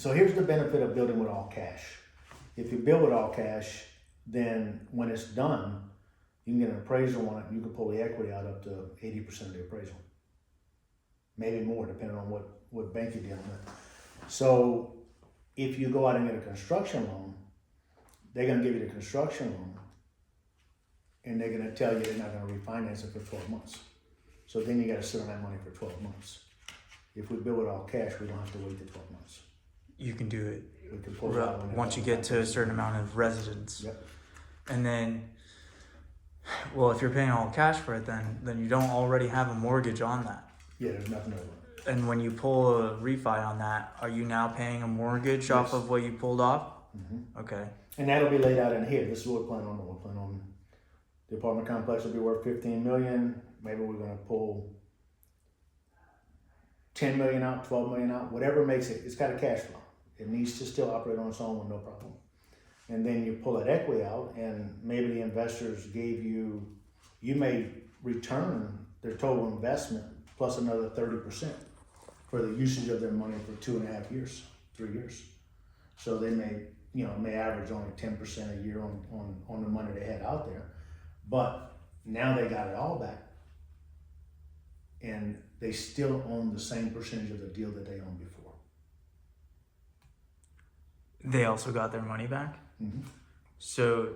So here's the benefit of building with all cash. If you build with all cash, then when it's done, you can get an appraisal on it, and you can pull the equity out up to 80% of the appraisal. Maybe more, depending on what bank you're dealing with. So if you go out and get a construction loan, they're gonna give you the construction loan, and they're gonna tell you they're not gonna refinance it for 12 months. So then you gotta sit on that money for 12 months. If we build it all cash, we don't have to wait the 12 months. You can do it We can pull it out whenever. once you get to a certain amount of residence. Yep. And then, well, if you're paying all cash for it, then you don't already have a mortgage on that. Yeah, there's nothing over it. And when you pull a refi on that, are you now paying a mortgage off of what you pulled off? Mm-hmm. Okay. And that'll be laid out in here. This is what we're planning on. We're planning on the apartment complex will be worth 15 million. Maybe we're gonna pull 10 million out, 12 million out, whatever makes it. It's got a cash flow. It needs to still operate on its own with no problem. And then you pull that equity out, and maybe the investors gave you may return their total investment plus another 30% for the usage of their money for 2.5 years, 3 years. So they may average only 10% a year on the money they had out there. But now they got it all back, and they still own the same percentage of the deal that they owned before. They also got their money back. Mm-hmm. So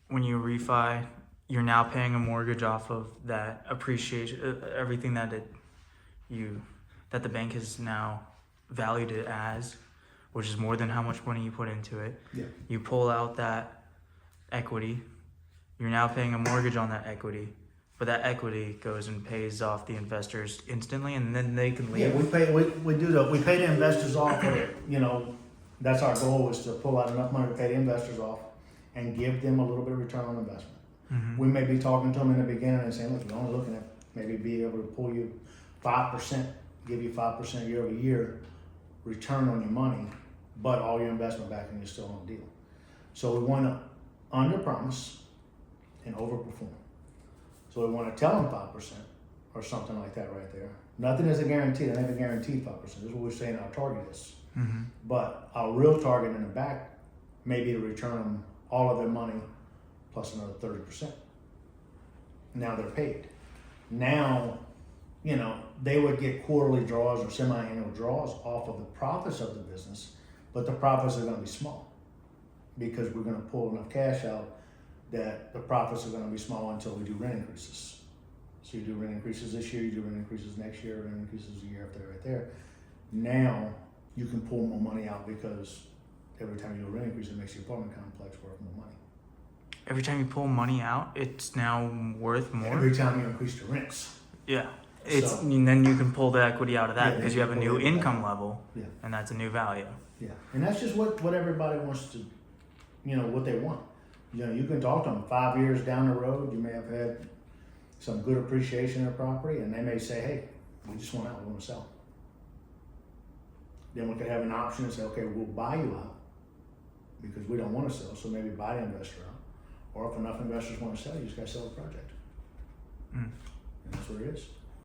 when you refi, you're now paying a mortgage off of that appreciation, everything that the bank has now valued it as, which is more than how much money you put into it. Yeah. You pull out that equity, you're now paying a mortgage on that equity, but that equity goes and pays off the investors instantly, and then they can leave. Yeah, we pay the investors off. That's our goal, is to pull out enough money to pay the investors off and give them a little bit of return on investment. Mm-hmm. We may be talking to them in the beginning and saying, look, we're only looking at maybe be able to pull you 5%, give you 5% year over year return on your money, but all your investment back and you're still on the deal. So we want to under promise and overperform. So we want to tell them 5% or something like that right there. Nothing is a guarantee. I never guaranteed 5%. This is what we're saying our target is. Mm-hmm. But our real target in the back may be to return them all of their money plus another 30%. Now they're paid. Now, they would get quarterly draws or semi-annual draws off of the profits of the business, but the profits are going to be small because we're going to pull enough cash out that the profits are going to be small until we do rent increases. So you do rent increases this year, you do rent increases next year, rent increases the year after right there. Now you can pull more money out because every time you do a rent increase, it makes the apartment complex worth more money. Every time you pull money out, it's now worth more. Every time you increase the rents. Yeah. And then you can pull the equity out of that because you have a pull new it income back. level, Yeah. and that's a new value. Yeah, and that's just what everybody wants to, what they want. You can talk to them 5 years down the road. You may have had some good appreciation of property, and they may say, "Hey, we just want out. We want to sell." Then we could have an option and say, "Okay, we'll buy you out because we don't want to sell. So maybe buy the investor out, or if enough investors want to sell, you just got to sell the project." Mm. And that's what it is.